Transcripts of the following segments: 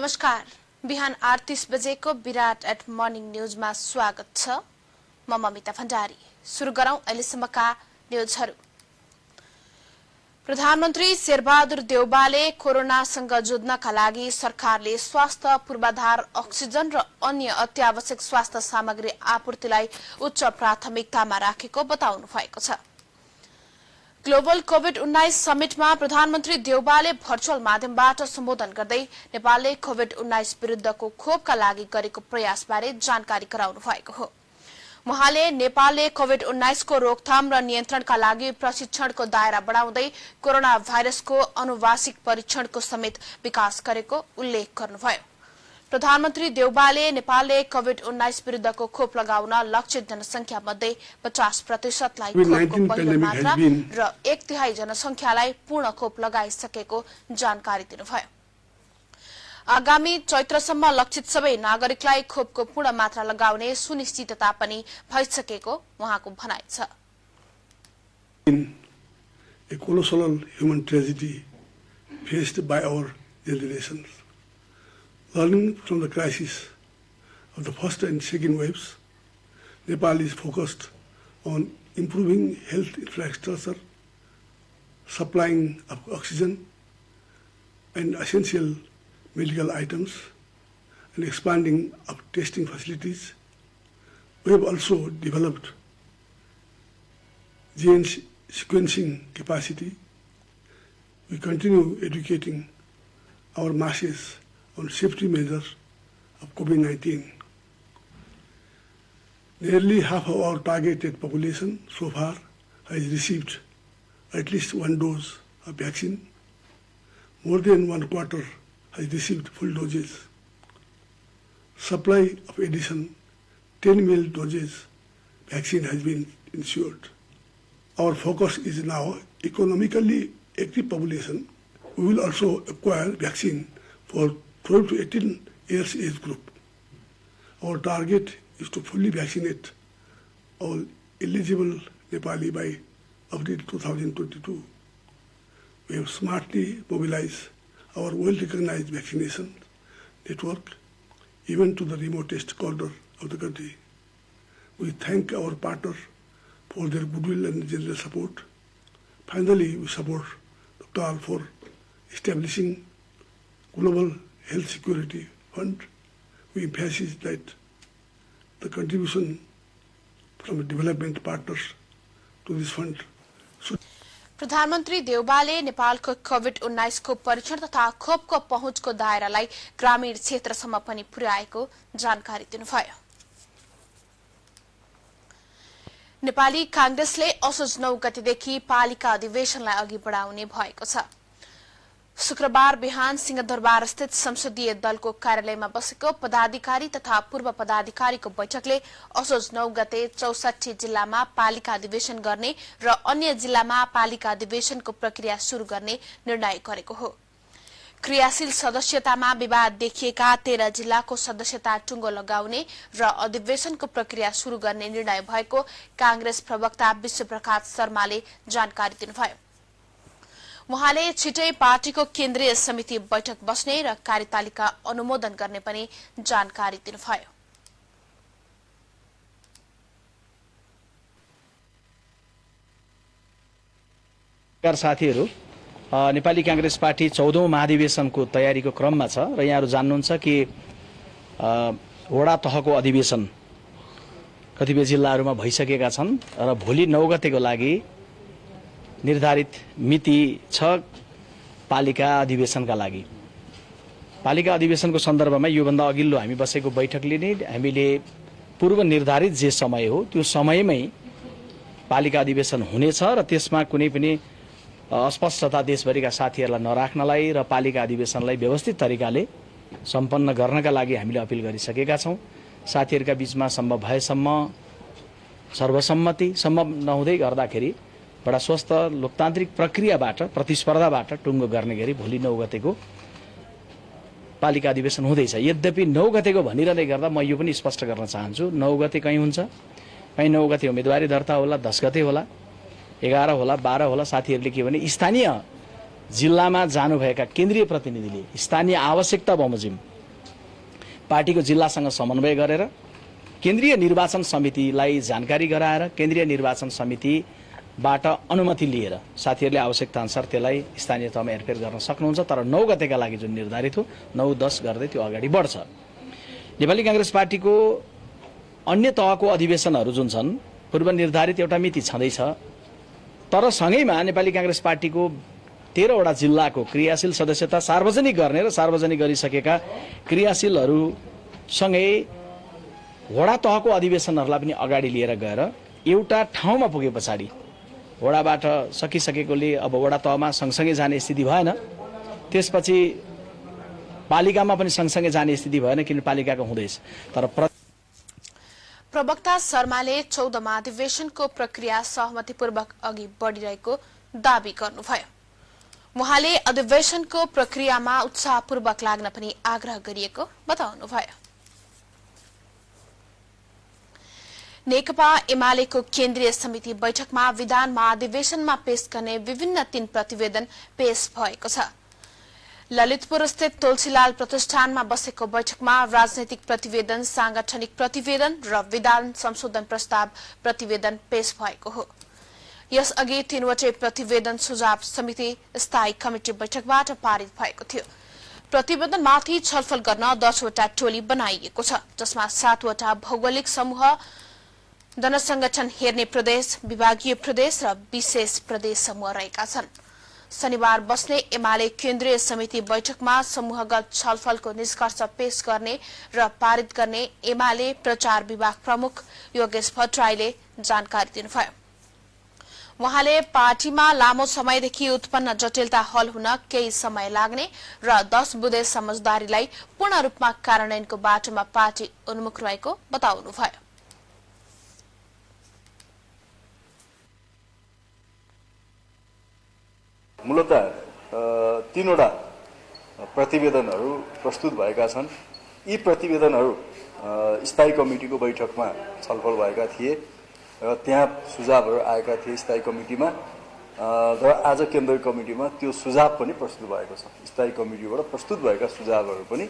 नमस्कार। बिहान 8:30 बजेको विराट एट मर्निङ न्यूजमा स्वागत छ। म ममिता भण्डारी। सुरु गरौं अहिलेसम्मका न्यूजहरू। प्रधानमन्त्री शेरबहादुर देउबाले कोरोनासँग जुझ्नका लागि सरकारले स्वास्थ्य पूर्वाधार, अक्सिजन र अन्य अत्यावश्यक स्वास्थ्य सामग्री आपूर्तिलाई उच्च प्राथमिकतामा राखेको बताउनु भएको छ। ग्लोबल कोभिड-19 समिटमा प्रधानमन्त्री देउबाले भर्चुअल माध्यमबाट सम्बोधन गर्दै नेपालले कोभिड-19 विरुद्धको खोपका लागि गरेको प्रयासबारे जानकारी गराउनु भएको हो। उहाँले नेपालले कोभिड-19 को रोकथाम र नियन्त्रणका लागि प्रशिक्षणको दायरा बढाउँदै कोरोना भाइरसको आनुवांशिक परीक्षणको समेत विकास गरेको उल्लेख गर्नुभयो। प्रधानमन्त्री देउबाले नेपालले कोभिड-19 विरुद्धको खोप लगाउन लक्षित जनसंख्या मध्ये 50% खोपको पहिलो मात्रा र 1/3 जनसंख्यालाई पूर्ण खोप लगाइसकेको जानकारी दिनुभयो। आगामी चैत्रसम्म लक्षित सबै नागरिकलाई खोपको पूर्ण मात्रा लगाउने सुनिश्चितता पनि भइसकेको उहाँको भनाइ छ। A colossal human tragedy faced by our generations. Learning from the crisis of the first and second waves, Nepal is focused on improving health infrastructure, supplying of oxygen and essential medical items, and expanding of testing facilities. We have also developed gene sequencing capacity. We continue educating our masses on safety measures of COVID-19. Nearly half of our targeted population so far has received at least one dose of vaccine. More than 1/4 has received full doses. Supply of addition 10 million doses vaccine has been ensured. Our focus is now economically active population. We will also acquire vaccine for 12 to 18 years age group. Our target is to fully vaccinate all eligible Nepali by April 2022. We have smartly mobilized our well-recognized vaccination network even to the remotest corner of the country. We thank our partners for their goodwill and generous support. Finally, we support the call for establishing Global Health Security Fund. We emphasize that the contribution from development partners to this fund should. प्रधानमन्त्री देउबाले नेपालको COVID-19 को परीक्षण तथा खोपको पहुँचको दायरालाई ग्रामीण क्षेत्रसम्म पनि पुर्याएको जानकारी दिनुभयो। नेपाली कांग्रेसले असोज 9 गतेदेखि पालिका अधिवेशनलाई अघि बढाउने भएको छ। शुक्रबार बिहान सिंहदरबार स्थित संसदीय दलको कार्यालयमा बसेको पदाधिकारी तथा पूर्व पदाधिकारीको बैठकले असोज 9 गते 64 जिल्लामा पालिका अधिवेशन गर्ने र अन्य जिल्लामा पालिका अधिवेशनको प्रक्रिया शुरू गर्ने निर्णय गरेको हो। क्रियाशील सदस्यतामा विवाद देखिएका 13 जिल्लाको सदस्यता टुङ्गो लगाउने र अधिवेशनको प्रक्रिया शुरू गर्ने निर्णय भएको कांग्रेस प्रवक्ता विश्वप्रकाश शर्माले जानकारी दिनुभयो। उहाँले छिटै पार्टीको केन्द्रीय समिति बैठक बस्ने र कार्यतालिका अनुमोदन गर्ने पनि जानकारी दिनुभयो। साथीहरू, नेपाली कांग्रेस पार्टी 14औं महाधिवेशनको तयारीको क्रममा छ र यहाँहरू जान्नुहुन्छ कि वडा तहको अधिवेशन कतिपय जिल्लाहरूमा भइसकेका छन् र भोलि 9 गतेको लागि निर्धारित मिति छ पालिका अधिवेशनका लागि। पालिका अधिवेशनको सन्दर्भमा योभन्दा अघिल्लो हामी बसेको बैठकले नै हामीले पूर्व निर्धारित जे समय हो त्यो समयमै पालिका अधिवेशन हुनेछ र त्यसमा कुनै पनि अस्पष्टता देशभरिका साथीहरूलाई नराख्नलाई र पालिका अधिवेशनलाई व्यवस्थित तरिकाले सम्पन्न गर्नका लागि हामीले अपिल गरिसकेका छौं। साथीहरूका बीचमा सम्भव भएसम्म सर्वसम्मति सम्भव नहुँदै गर्दाखेरि बडा स्वस्थ लोकतान्त्रिक प्रक्रियाबाट प्रतिस्पर्धाबाट टुङ्गो गर्ने गरी भोलि 9 गतेको पालिका अधिवेशन हुँदैछ। यद्यपि 9 गतेको भनिरहँदै गर्दा म यो पनि स्पष्ट गर्न चाहन्छु, 9 गते कहीँ हुन्छ, कहीँ 9 गते उम्मेदवारी दर्ता होला, 10 गते होला, 11 होला, 12 होला। साथीहरूले के भने स्थानीय जिल्लामा जानुभएका केन्द्रीय प्रतिनिधिले स्थानीय आवश्यकता बमोजिम पार्टीको जिल्लासँग समन्वय गरेर केन्द्रीय निर्वाचन समितिलाई जानकारी गराएर केन्द्रीय निर्वाचन समितिबाट अनुमति लिएर साथीहरूले आवश्यकता अनुसार त्यसलाई स्थानीय तहमा हेरफेर गर्न सक्नुहुन्छ। तर 9 गतेका लागि जुन निर्धारित हो 9-10 गर्दै त्यो अगाडि बढ्छ। नेपाली कांग्रेस पार्टीको अन्य तहको अधिवेशनहरू जुन छन् पूर्व निर्धारित एउटा मिति छँदैछ, तर सँगैमा नेपाली कांग्रेस पार्टीको 13 वटा जिल्लाको क्रियाशील सदस्यता सार्वजनिक गर्ने र सार्वजनिक गरिसकेका क्रियाशीलहरूसँगै वडा तहको अधिवेशनहरूलाई पनि अगाडि लिएर गएर एउटा ठाउँमा पुगे पछाडि वडाबाट सकिसकेकोले अब वडा तहमा सँगसँगै जाने स्थिति भएन, त्यसपछि पालिकामा पनि सँगसँगै जाने स्थिति भएन किन पालिकाको हुँदैछ। तर प्रवक्ता शर्माले 14 महाधिवेशनको प्रक्रिया सहमतिपूर्वक अघि बढ़िरहेको दावी गर्नुभयो। उहाँले अधिवेशनको प्रक्रियामा उत्साहपूर्वक लाग्न पनि आग्रह गरिएको बताउनुभयो। नेकपा एमालेको केन्द्रीय समिति बैठकमा विधान महाधिवेशनमा पेश गर्ने विभिन्न 3 प्रतिवेदन पेश भएको छ। ललितपुर स्थित तुलसीलाल प्रतिष्ठानमा बसेको बैठकमा राजनैतिक प्रतिवेदन, सांगठनिक प्रतिवेदन र विधान संशोधन प्रस्ताव प्रतिवेदन पेश भएको हो। यसअघि 3वटै प्रतिवेदन सुझाव समिति स्थायी कमिटी बैठकबाट पारित भएको थियो। प्रतिवेदनमाथि छलफल गर्न 10 वटा टोली बनाइएको छ, जसमा 7 वटा भौगोलिक समूह, जनसंगठन हेर्ने प्रदेश, विभागीय प्रदेश र विशेष प्रदेश समूह रहेका छन्। शनिबार बस्ने एमाले केन्द्रीय समिति बैठकमा समूहगत छलफलको निष्कर्ष पेश गर्ने र पारित गर्ने एमाले प्रचार विभाग प्रमुख योगेश भट्टराईले जानकारी दिनुभयो। उहाँले पार्टीमा लामो समयदेखि उत्पन्न जटिलता हल हुन केही समय लाग्ने र 10 बुँदे समझदारीलाई पूर्ण रूपमा कार्यान्वयनको बाटोमा पार्टी उन्मुख रहेको बताउनुभयो। मूलतः 3 वटा प्रतिवेदनहरू प्रस्तुत भएका छन्। यी प्रतिवेदनहरू स्थायी कमिटीको बैठकमा छलफल भएका थिए र त्यहाँ सुझावहरू आएका थिए स्थायी कमिटीमा, र आज केन्द्रीय कमिटीमा त्यो सुझाव पनि प्रस्तुत भएको छ। स्थायी कमिटीबाट प्रस्तुत भएका सुझावहरू पनि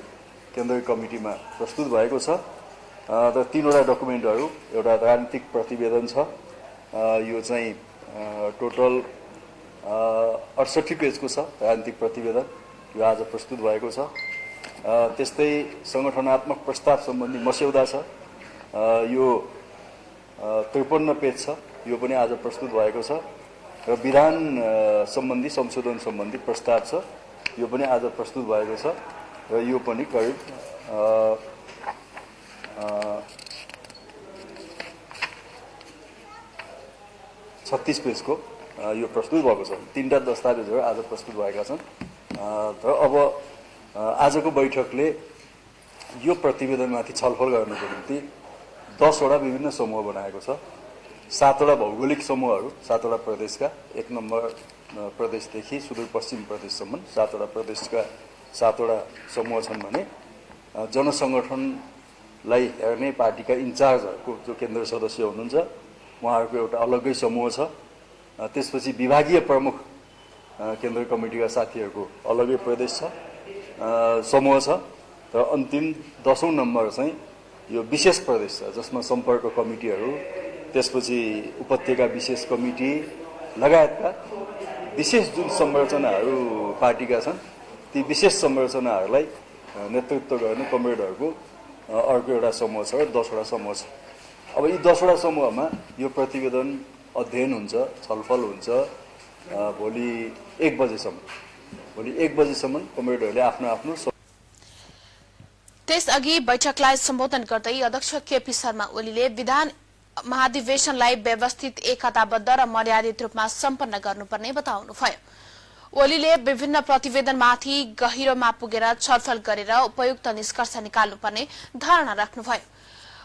केन्द्रीय कमिटीमा प्रस्तुत भएको छ। र 3 वटा डकुमेन्टहरू, एउटा राजनीतिक प्रतिवेदन छ, यो चाहिँ टोटल 68 पेजको छ राजनीतिक प्रतिवेदन, यो आज प्रस्तुत भएको छ। त्यस्तै संगठनात्मक प्रस्ताव सम्बन्धी मस्यौदा छ, यो 53 पेज छ, यो पनि आज प्रस्तुत भएको छ। र विधान सम्बन्धी संशोधन सम्बन्धी प्रस्ताव छ, यो पनि आज प्रस्तुत भएको छ। र यो पनि करिब 36 पेजको यो प्रस्तुत भएको छ। 3टा दस्तावेजहरू आज प्रस्तुत भएका छन्। र अब आजको बैठकले यो प्रतिवेदनमाथि छलफल गर्नको निम्ति 10 वटा विभिन्न समूह बनाएको छ। 7 वटा भौगोलिक समूहहरू, 7 वटा प्रदेशका, 1 नम्बर प्रदेशदेखि सुदूरपश्चिम प्रदेशसम्म 7 वटा प्रदेशका 7 वटा समूह छन् भने जनसंगठनलाई हेर्ने पार्टीका इन्चार्जहरूको जो केन्द्र सदस्य हुनुहुन्छ उहाँहरूको एउटा अलग्गै समूह छ। त्यसपछि विभागीय प्रमुख केन्द्रीय कमिटीका साथीहरूको अलग्गै प्रदेश छ, समूह छ। र अन्तिम 10औं नम्बर चाहिँ यो विशेष प्रदेश छ, जसमा सम्पर्क कमिटीहरू, त्यसपछि उपत्यका विशेष कमिटी लगायतका विशेष जुन संरचनाहरू पार्टीका छन्, ती विशेष संरचनाहरूलाई नेतृत्व गर्ने कमरेडहरूको अर्को एउटा समूह छ, 10 वटा समूह छ। अब यी 10 वटा समूहमा यो प्रतिवेदन अध्ययन हुन्छ, छलफल हुन्छ भोलि 1 बजेसम्म। भोलि 1 बजेसम्म कमरेडहरूले आफ्नो आफ्नो। त्यसअघि बैठकलाई सम्बोधन गर्दै अध्यक्ष केपी शर्मा ओलीले विधान महाधिवेशनलाई व्यवस्थित, एकताबद्ध र मर्यादित रूपमा सम्पन्न गर्नुपर्ने बताउनुभयो। ओलीले विभिन्न प्रतिवेदनमाथि गहिरोमा पुगेर छलफल गरेर उपयुक्त निष्कर्ष निकाल्नुपर्ने धारणा राख्नुभयो।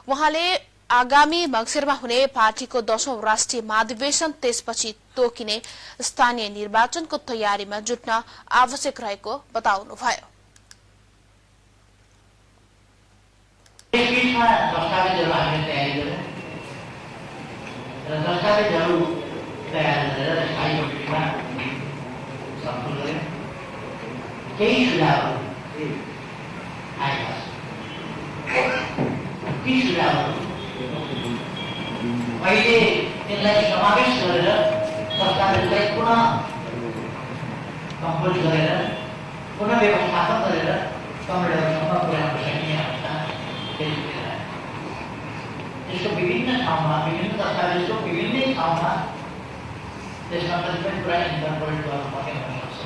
उहाँले आगामी मङ्सिरमा हुने पार्टीको 10औं राष्ट्रिय महाधिवेशन, त्यसपछि तोकिने स्थानीय निर्वाचनको तयारीमा जुट्न आवश्यक रहेको बताउनुभयो। ती सुझावहरू अहिले त्यसलाई समावेश गरेर सरकारलाई पुनः कम्पोज गरेर पुनः व्यवस्थापन गरेर कमरेडरसम्म पुर्याउन सकिने अवस्था देखिँदैन। यसको विभिन्न ठाउँमा विभिन्न दस्तावेजको विभिन्नै ठाउँमा त्यसमा कतिपय कुरा इन्टरप्रेट गर्नुपर्ने हुनसक्छ।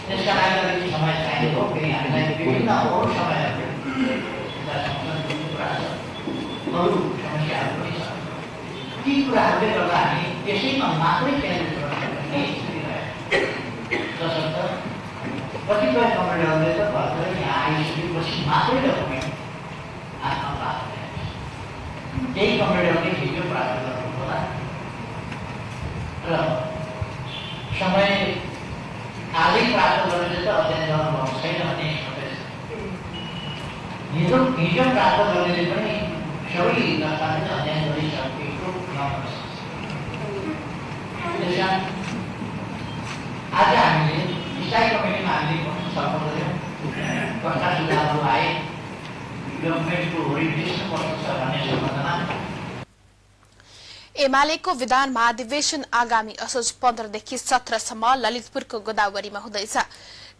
त्यसका लागि अलिकति समय चाहिने हो। फेरि हामीलाई विभिन्न अरू समयहरू अरू समस्याहरू पनि छ। ती कुराहरूले गर्दा हामी त्यसैमा मात्रै केन्द्रित गर्न सक्ने स्थिति रह्यो। जसर्थ कतिपय कमरेडरले त भर्खरै यहाँ आइसकेपछि मात्रै डकुमेन्ट हातमा प्राप्त भएको छ। केही कमरेडरले हिजो प्राप्त गर्नु होला र समय आजै प्राप्त गरेर त अध्ययन गर्नुभएको छैन भन्ने हिजो प्राप्त गर्नेले पनि सबै दस्तावेज अध्ययन गरिसकेको नहुन सक्छ। त्यसकारण आज हामीले स्थायी कमिटीमा हामीले छलफल गऱ्यौँ। कस्ता सुझावहरू आए गभर्मेन्टको रिभ्युसन गर्नुपर्छ भन्ने सम्बन्धमा। एमालेको विधान महाधिवेशन आगामी असोज 15 देखि 17 सम्म ललितपुरको गोदावरीमा हुँदैछ।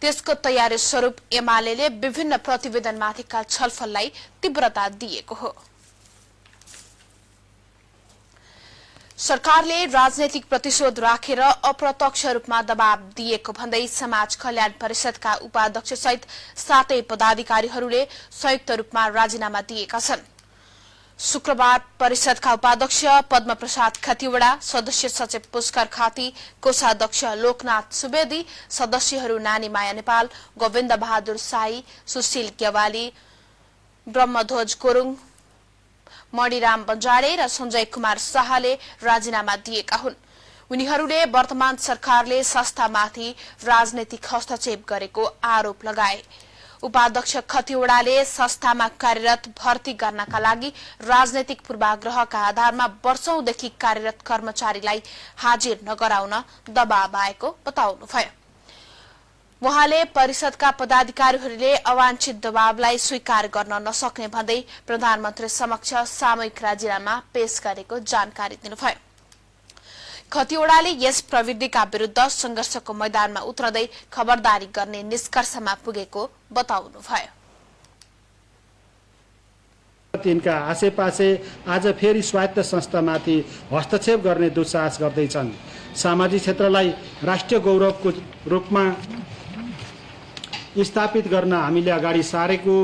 त्यसको तयारी स्वरूप एमालेले विभिन्न प्रतिवेदनमाथिका छलफललाई तीव्रता दिएको हो। सरकारले राजनैतिक प्रतिशोध राखेर अप्रत्यक्ष रूपमा दबाव दिएको भन्दै समाज कल्याण परिषदका उपाध्यक्ष सहित 7 पदाधिकारीहरूले संयुक्त रूपमा राजीनामा दिएका छन्। शुक्रबार परिषदका उपाध्यक्ष पद्म प्रसाद खतिवड़ा, सदस्य सचिव पुष्कर खाती, कोषाध्यक्ष लोकनाथ सुवेदी, सदस्यहरू नानीमाया नेपाल, गोविन्द बहादुर साई, सुशील गेवाली, ब्रह्मध्वज गुरुङ, मणिराम बन्जारे र सञ्जय कुमार शाहले राजीनामा दिएका हुन्। उनीहरूले वर्तमान सरकारले संस्थामाथि राजनैतिक हस्तक्षेप गरेको आरोप लगाए। उपाध्यक्ष खतिवड़ाले संस्थामा कार्यरत भर्ती गर्नका लागि राजनैतिक पूर्वाग्रहका आधारमा वर्षौंदेखि कार्यरत कर्मचारीलाई हाजिर नगराउन दबाव आएको बताउनुभयो। उहाँले परिषदका पदाधिकारीहरूले अवांछित दबावलाई स्वीकार गर्न नसक्ने भन्दै प्रधानमन्त्री समक्ष सामूहिक राजीनामा पेश गरेको जानकारी दिनुभयो। खतिवड़ाले यस प्रवृत्तिका विरूद्ध संघर्षको मैदानमा उत्रदै खबरदारी गर्ने निष्कर्षमा पुगेको बताउनुभयो। तिनका आसेपासे आज फेरि स्वायत्त संस्थामाथि हस्तक्षेप गर्ने दुस्साहस गर्दैछन्। सामाजिक क्षेत्रलाई राष्ट्रिय गौरवको रूपमा स्थापित गर्न हामीले अगाडि सारेको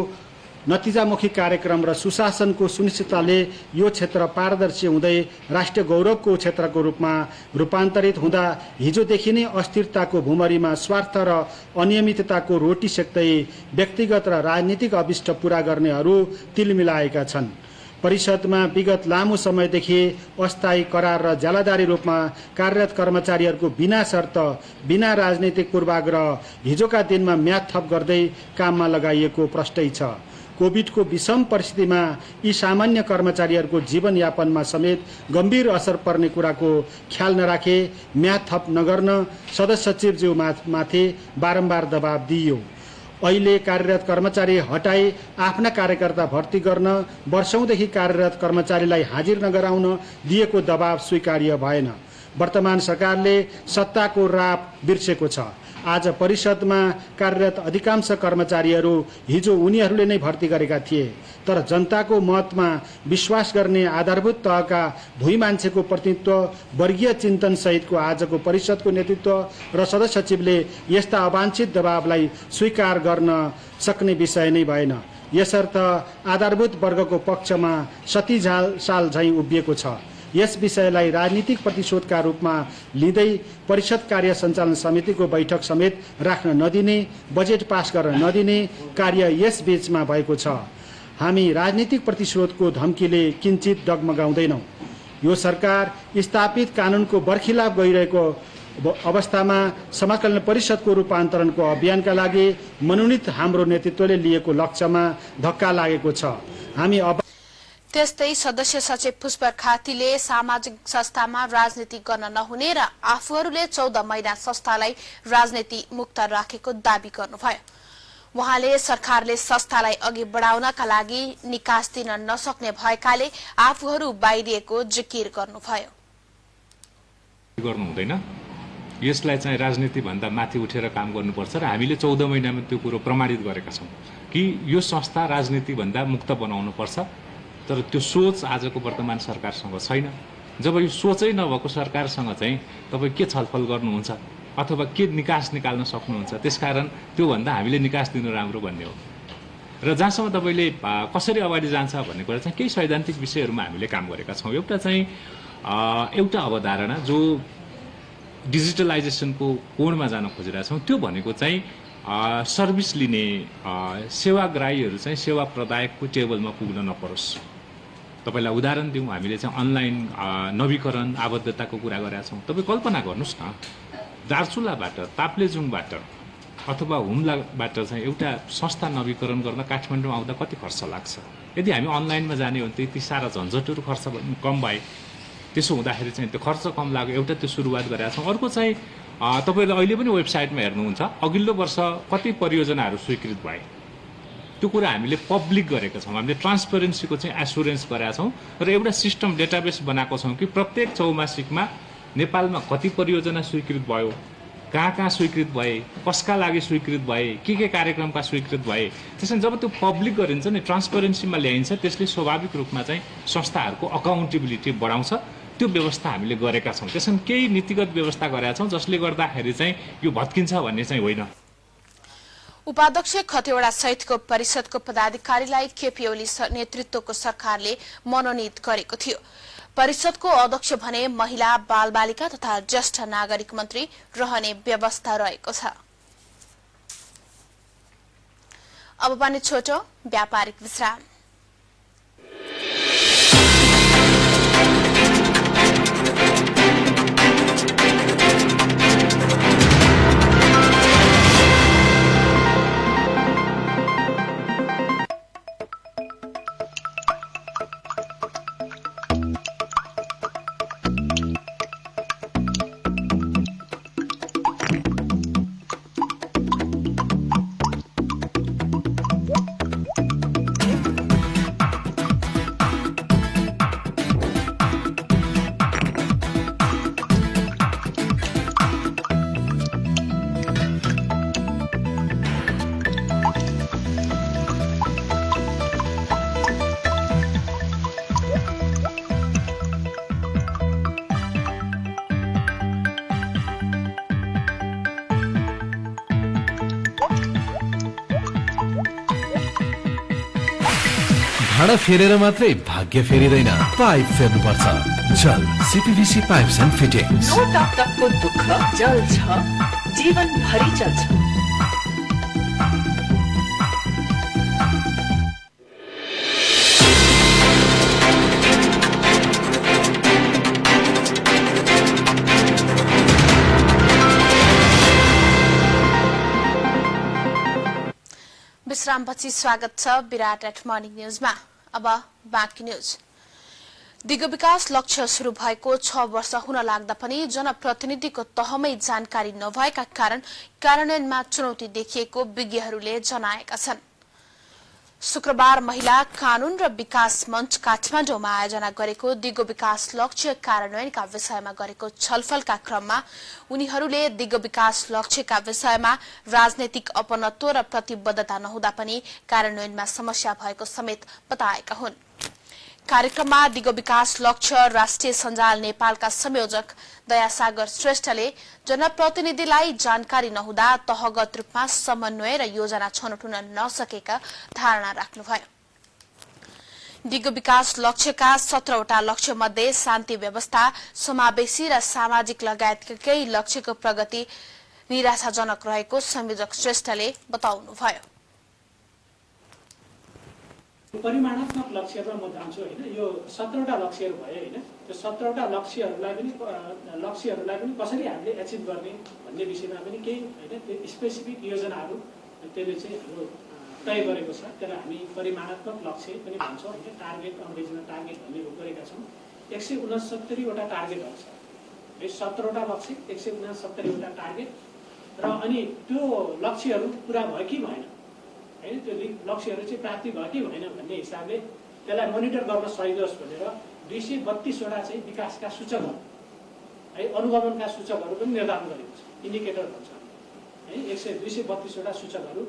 नतिजामुखी कार्यक्रम र सुशासनको सुनिश्चितताले यो क्षेत्र पारदर्शी हुँदै राष्ट्रिय गौरवको क्षेत्रको रूपमा रूपान्तरित हुँदा हिजोदेखि नै अस्थिरताको भूमरीमा स्वार्थ र अनियमितताको रोटी सेक्दै व्यक्तिगत र राजनीतिक अभिष्ट पूरा गर्नेहरू तिलमिलाएका छन्। परिषदमा विगत लामो समयदेखि अस्थायी करार र ज्यालादारी रूपमा कार्यरत कर्मचारीहरूको बिना शर्त बिना राजनीतिक पूर्वाग्रह हिजोका दिनमा म्याद थप गर्दै काममा लगाइएको प्रष्टै छ। कोभिडको विषम परिस्थितिमा यी सामान्य कर्मचारीहरूको जीवनयापनमा समेत गम्भीर असर पर्ने कुराको ख्याल नराखे म्याद थप नगर्न सदस्य सचिवज्यू माथि बारम्बार दबाव दिइयो। अहिले कार्यरत कर्मचारी हटाई आफ्ना कार्यकर्ता भर्ती गर्न वर्षौंदेखि कार्यरत कर्मचारीलाई हाजिर नगराउन दिएको दबाव स्वीकार्य भएन। वर्तमान सरकारले सत्ताको राप बिर्सेको छ। आज परिषदमा कार्यरत अधिकांश कर्मचारीहरू हिजो उनीहरूले नै भर्ती गरेका थिए, तर जनताको मतमा विश्वास गर्ने आधारभूत तहका भुइँ मान्छेको प्रतिनिधित्व वर्गीय चिन्तन सहितको आजको परिषदको नेतृत्व र सदस्य सचिवले यस्ता अवांछित दबावलाई स्वीकार गर्न सक्ने विषय नै भएन। यसर्थ आधारभूत वर्गको पक्षमा सती साल झैं उभिएको छ। यस विषयलाई राजनीतिक प्रतिशोधका रूपमा लिँदै परिषद कार्य सञ्चालन समितिको बैठक समेत राख्न नदिने, बजेट पास गर्न नदिने कार्य यस बीचमा भएको छ। हामी राजनीतिक प्रतिशोधको धम्कीले किञ्चित डगमगाउँदैनौं। यो सरकार स्थापित कानूनको बर्खिलाफ गइरहेको अवस्थामा समाज कल्याण परिषदको रूपान्तरणको अभियानका लागि मनोनित हाम्रो नेतृत्वले लिएको लक्ष्यमा धक्का लागेको छ। हामी त्यस्तै सदस्य सचिव पुष्पर खातीले सामाजिक संस्थामा राजनीति गर्न नहुने र आफूहरूले 14 महिना संस्थालाई राजनीति मुक्त राखेको दावी गर्नुभयो। उहाँले सरकारले संस्थालाई अघि बढाउनका लागि निकास दिन नसक्ने भएकाले आफूहरू बाहिरिएको जिकिर गर्नुभयो। गर्नु हुँदैन, यसलाई चाहिँ राजनीति भन्दा माथि उठेर काम गर्नुपर्छ र हामीले 14 महिनामा त्यो कुरो प्रमाणित गरेका छौं कि यो संस्था राजनीति भन्दा मुक्त बनाउनुपर्छ। तर त्यो सोच आजको वर्तमान सरकारसँग छैन। जब यो सोचै नभएको सरकारसँग चाहिँ तपाईँ के छलफल गर्नुहुन्छ अथवा के निकास निकाल्न सक्नुहुन्छ? त्यसकारण त्यो भन्दा हामीले निकास दिनु राम्रो भन्ने हो। र जहाँसम्म तपाईँले कसरी अगाडि जान्छ भन्ने कुरा चाहिँ केही सैद्धान्तिक विषयहरूमा हामीले काम गरेका छौँ। एउटा चाहिँ एउटा अवधारणा जो डिजिटलाइजेसनको कोणमा जान खोजिरहेछौँ त्यो भनेको चाहिँ सर्भिस लिने सेवाग्राहीहरू चाहिँ सेवा प्रदायकको टेबलमा पुग्न नपरोस्। तपाईँलाई उदाहरण दिउँ, हामीले चाहिँ अनलाइन नवीकरण आबद्धताको कुरा गरेका छौँ। तपाईँ कल्पना गर्नुहोस् न, दार्चुलाबाट ताप्लेजुङबाट अथवा हुम्लाबाट चाहिँ एउटा संस्था नवीकरण गर्न काठमाडौँ आउँदा कति खर्च लाग्छ? यदि हामी अनलाइनमा जाने हो भने त्यति सारा झन्झटहरू खर्च कम भए। त्यसो हुँदाखेरि चाहिँ त्यो खर्च कम लाग्यो। एउटा त्यो सुरुवात गरेका छौँ। अर्को चाहिँ तपाईँले अहिले पनि वेबसाइटमा हेर्नुहुन्छ, अघिल्लो वर्ष कति परियोजनाहरू स्वीकृत भए त्यो कुरा हामीले पब्लिक गरेका छौँ। हामीले ट्रान्सपेरेन्सीको चाहिँ एस्युरेन्स गरेका छौँ र एउटा सिस्टम डेटाबेस बनाएको छौँ कि प्रत्येक चौमासिकमा नेपालमा कति परियोजना स्वीकृत भयो, कहाँ स्वीकृत भए, कसका लागि स्वीकृत भए, के कार्यक्रमका स्वीकृत भए। त्यसैले जब त्यो पब्लिक गरिन्छ नि, ट्रान्सपेरेन्सीमा ल्याइन्छ, त्यसले स्वाभाविक रूपमा चाहिँ संस्थाहरूको अकाउन्टेबिलिटी बढाउँछ। त्यो व्यवस्था हामीले गरेका छौँ। त्यसैले केही नीतिगत व्यवस्था गरेका छौँ जसले गर्दाखेरि चाहिँ यो भत्किन्छ भन्ने चाहिँ होइन। उपाध्यक्ष खतिवडा सहितको परिषदको पदाधिकारीलाई केपी ओली नेतृत्वको सरकारले मनोनित गरेको थियो। परिषदको अध्यक्ष भने महिला, बालबालिका तथा ज्येष्ठ नागरिक मन्त्री रहने व्यवस्था रहेको छ। अब पनि छोटो व्यापारिक विश्राम। भाडा फेरेर मात्रै भाग्य फेरिदैन, पाइप फेर्नुपर्छ। Jal CPVC pipes and fittings. No टकटकको दुःख जल छ, जीवन भरि चल्छ। विश्रामपछि स्वागत छ विराट एट मर्निङ न्यूजमा। अब बाँकी न्यूज। दिगो विकास लक्ष्य शुरू भएको 6 वर्ष हुन लाग्दा पनि जनप्रतिनिधिको तहमै जानकारी नभएका कारण कार्यान्वयनमा चुनौती देखिएको विज्ञहरूले जनाएका छन्। शुक्रबार महिला कानून र विकास मञ्च काठमाडौँमा आयोजना गरेको दिगो विकास लक्ष्य कार्यान्वयनका विषयमा गरेको छलफलका क्रममा उनीहरूले दिगो विकास लक्ष्यका विषयमा राजनैतिक अपनत्व र प्रतिबद्धता नहुँदा पनि कार्यान्वयनमा समस्या भएको समेत बताएका हुन्। कार्यक्रममा दिगो विकास लक्ष्य राष्ट्रिय सञ्जाल नेपालका संयोजक दयासागर श्रेष्ठले जनप्रतिनिधिलाई जानकारी नहुँदा तहगत रूपमा समन्वय र योजना छनौट हुन नसकेका धारणा राख्नुभयो। दिगो विकास लक्ष्यका 17वटा लक्ष्य मध्ये शान्ति व्यवस्था, समावेशी र सामाजिक लगायतका केही लक्ष्यको प्रगति निराशाजनक रहेको संयोजक श्रेष्ठले बताउनुभयो। परिमाणात्मक लक्ष्यमा म जान्छु हैन, यो 17वटा लक्ष्यहरू भयो हैन, त्यो 17वटा लक्ष्यहरूलाई पनि कसरी हामीले एचिभ गर्ने भन्ने विषयमा पनि केही हैन त्यो स्पेसिफिक योजनाहरू त्यसले चाहिँ हाम्रो तय गरेको छ। त्यसलाई हामी परिमाणात्मक लक्ष्य पनि भन्छौँ हैन, टार्गेट अङ्ग्रेजीमा टार्गेट भन्ने गरेका छौँ। 169वटा टार्गेटहरू छ। यो 17वटा लक्ष्य, 169वटा टार्गेट र अनि त्यो लक्ष्यहरू पुरा भयो कि भएन हैन त्यो लक्ष्यहरू चाहिँ प्राप्ति भयो कि भएन भन्ने हिसाबले त्यसलाई मोनिटर गर्न सजिलो होस् भनेर 232 वटा चाहिँ विकासका सूचकहरू है अनुगमनका सूचकहरू पनि निर्धारण गरेको छ इन्डिकेटर भन्छ है 232 वटा सूचकहरू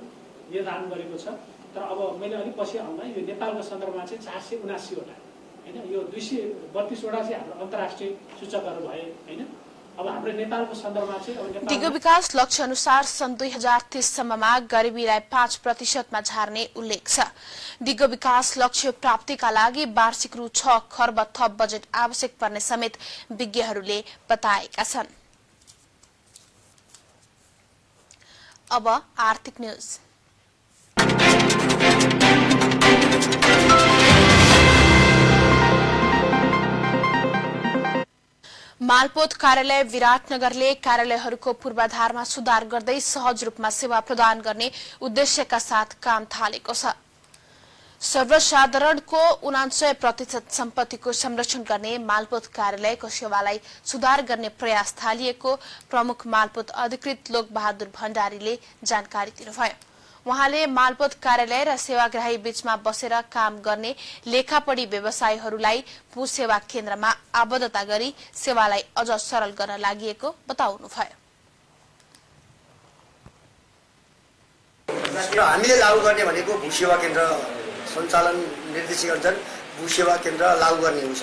निर्धारण गरेको छ तर अब मैले अलिक पछि आउँदा यो नेपालको सन्दर्भमा चाहिँ 479 वटा हैन यो 232 वटा चाहिँ हाम्रो अन्तर्राष्ट्रिय सूचकहरू भए हैन अब हाम्रो नेपालको सन्दर्भमा चाहिँ अब नेपाल दिगो विकास लक्ष्य अनुसार सन् 2030 सम्ममा गरिबीलाई 5% मा झार्ने उल्लेख छ दिगो विकास लक्ष्य प्राप्तिका लागि वार्षिक रु 6 खर्ब थप बजेट आवश्यक पर्ने समेत विज्ञहरूले बताएका छन् अब आर्थिक न्यूज मालपोत कार्यालय विराटनगरले कार्यालयहरूको पूर्वाधारमा सुधार गर्दै सहज रूपमा सेवा प्रदान गर्ने उद्देश्यका साथ काम थालेको छ सर्वसाधारणको 99% सम्पत्तिको संरक्षण गर्ने मालपोत कार्यालयको सेवालाई सुधार गर्ने प्रयास थालिएको प्रमुख मालपोत अधिकृत लोकबहादुर भण्डारीले जानकारी दिनुभयो उहाँले मालपोत कार्यालय र सेवाग्राही बीचमा बसेर काम गर्ने लेखापढी व्यवसायीहरूलाई भू सेवा केन्द्रमा आबद्धता गरी सेवालाई अझ सरल गर्न लागिएको बताउनुभयो हामीले लागू गर्ने भनेको भू सेवा केन्द्र सञ्चालन निर्देशिका अनुसार भू सेवा केन्द्र लागू गर्ने हुन्छ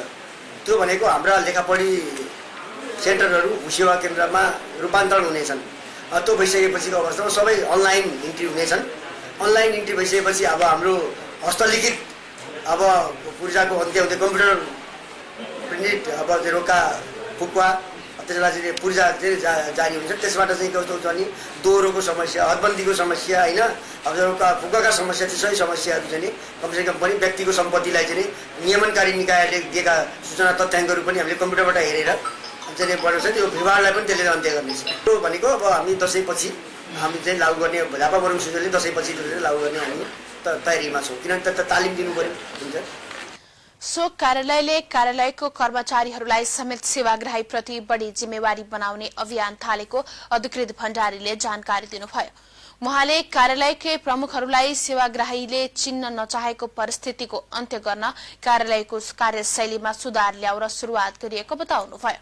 त्यो भनेको हाम्रा लेखापढी सेन्टरहरू भू सेवा केन्द्रमा रूपान्तरण हुनेछन् त्यो भइसकेपछिको अवस्थामा सबै अनलाइन इन्ट्री हुनेछन् अनलाइन इन्ट्री भइसकेपछि अब हाम्रो हस्तलिखित अब पूर्जाको अन्त्य हुँदै कम्प्युटर प्रिन्टेड अब रोका फुकुवा त्यसलाई चाहिँ पूर्जा चाहिँ जारी हुन्छ त्यसबाट चाहिँ कस्तो हुन्छ भने दोहोरोको समस्या हदबन्दीको समस्या होइन अब रोका फुकाका समस्या चाहिँ सही समस्याहरू चाहिँ कमसेकम पनि व्यक्तिको सम्पत्तिलाई चाहिँ नियमनकारी निकायले दिएका सूचना तथ्याङ्कहरू पनि हामीले कम्प्युटरबाट हेरेर चाहिँ बढाउँछ त्यो भिडभाडलाई पनि त्यसले अन्त्य गर्नेछ त्यो भनेको अब हामी दसैँपछि हामी चाहिँ लागू गर्ने झापा बरुङ सुजले दसैँपछि लागू गर्ने हामी तयारीमा छौँ किनभने तालिम दिनु पर्यो हुन्छ सो कार्यालयले कार्यालयको कर्मचारीहरूलाई समेत सेवाग्राही प्रति बढी जिम्मेवारी बनाउने अभियान थालेको अधिकृत भण्डारीले जानकारी दिनुभयो उहाँले कार्यालयकै प्रमुखहरूलाई सेवाग्राहीले चिन्न नचाहेको परिस्थितिको अन्त्य गर्न कार्यालयको कार्यशैलीमा सुधार ल्याउन सुरुवात गरिएको बताउनुभयो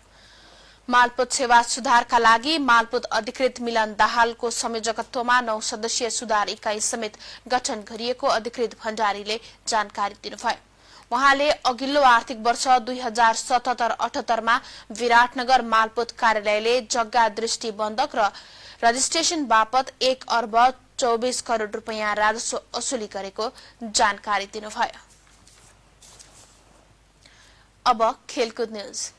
मालपोत सेवा सुधारका लागि मालपोत अधिकृत मिलन दाहालको संयोजकत्वमा 9 सदस्यीय सुधार इकाई समेत गठन गरिएको अधिकृत भण्डारीले जानकारी दिनुभयो उहाँले अघिल्लो आर्थिक वर्ष 2077-78 मा विराटनगर मालपोत कार्यालयले जग्गा दृष्टि बन्धक र रजिस्ट्रेशन बापत 1 अर्ब 24 करोड़ रुपैयाँ राजस्व असुली गरेको जानकारी दिनुभयो अब खेलकुद न्यूज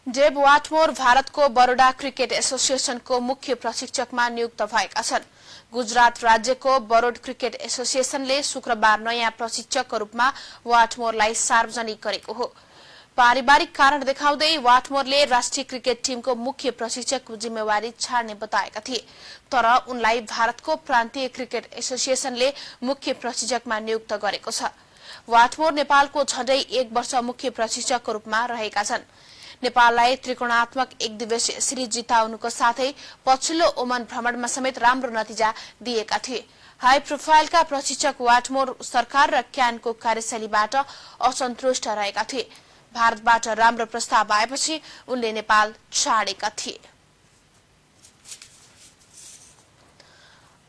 डेभ वाटमोर भारतको बरोडा क्रिकेट एसोसिएसनको मुख्य प्रशिक्षकमा नियुक्त भएका छन् गुजरात राज्यको बरोड क्रिकेट एसोसिएसनले शुक्रबार नयाँ प्रशिक्षकको रूपमा वाटमोरलाई सार्वजनिक गरेको हो पारिवारिक कारण देखाउँदै वाटमोरले राष्ट्रिय क्रिकेट टिमको मुख्य प्रशिक्षकको जिम्मेवारी छाड्ने बताएका थिए तर उनलाई भारतको प्रान्तीय क्रिकेट एसोसिएसनले मुख्य प्रशिक्षकमा नियुक्त गरेको छ वाटमोर नेपालको झण्डै 1 वर्ष मुख्य प्रशिक्षकको रूपमा रहेका छन् नेपाललाई त्रिकोणात्मक एक दिवसीय सिरिज जिताउनुको साथै पछिल्लो ओमन भ्रमणमा समेत राम्रो नतिजा दिएका थिए हाई प्रोफाइलका प्रशिक्षक वाटमोर सरकार र क्यानको कार्यशैलीबाट असन्तुष्ट रहेका थिए भारतबाट राम्रो प्रस्ताव आएपछि उनले नेपाल छाडेका थिए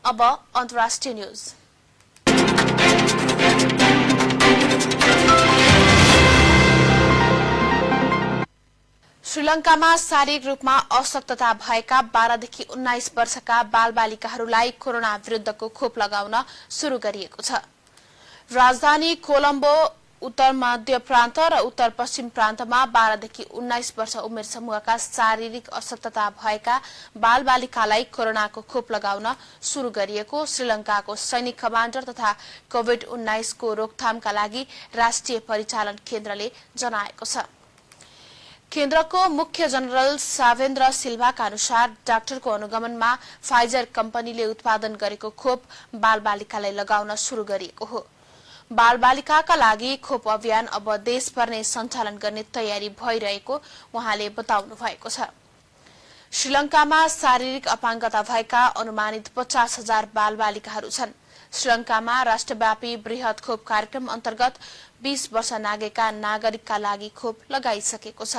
अब अन्तर्राष्ट्रिय न्यूज श्रीलंकामा शारीरिक रूपमा अशक्तता भएका 12 देखि 19 वर्षका बालबालिकाहरूलाई कोरोना विरुद्धको खोप लगाउन शुरू गरिएको छ राजधानी कोलम्बो उत्तर मध्य प्रान्त र उत्तर पश्चिम प्रान्तमा 12 देखि 19 वर्ष उमेर समूहका शारीरिक अशक्तता भएका बालबालिकालाई कोरोनाको खोप लगाउन शुरू गरिएको श्रीलंकाको सैनिक कमाण्डर तथा कोभिड-19 को रोकथामका लागि राष्ट्रिय परिचालन केन्द्रले जनाएको छ केन्द्रको मुख्य जनरल सावेन्द्र सिल्भाका अनुसार डाक्टरको अनुगमनमा फाइजर कम्पनीले उत्पादन गरेको खोप बालबालिकालाई लगाउन शुरू गरिएको हो बालबालिकाका लागि खोप अभियान अब देशभर नै सञ्चालन गर्ने तयारी भइरहेको उहाँले बताउनु भएको छ। श्रीलंकामा शारीरिक अपाङ्गता भएका अनुमानित 50,000 बालबालिकाहरू छन्। श्रीलंकामा राष्ट्रव्यापी वृहत खोप कार्यक्रम अन्तर्गत 20 वर्ष नागेका नागरिकका लागि खोप लगाइसकेको छ।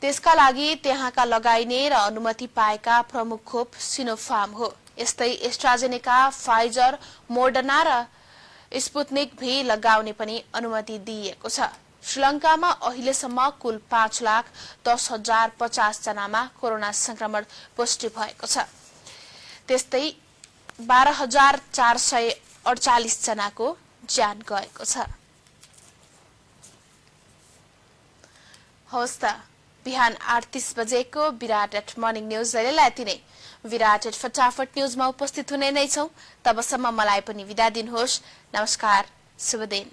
त्यसका लागि त्यहाँका लगाइने र अनुमति पाएका प्रमुख खोप सिनोफार्म हो। यस्तै एस्ट्राजेनेका, फाइजर, मोडर्ना र स्पुत्निक भी लगाउने पनि अनुमति दिइएको छ। श्रीलंकामा अहिलेसम्म कुल 5,10,050 जनामा कोरोना संक्रमण पुष्टि भएको छ। त्यस्तै 12,448 जनाको ज्यान गएको छ। हवस् त बिहान 8:30 बजेको विराट एट मर्निङ न्यूज अहिलेलाई यति नै। विराट एट फटाफट न्यूजमा उपस्थित हुने नै छौं। तबसम्म मलाई पनि बिदा दिनुहोस्। नमस्कार, शुभ दिन।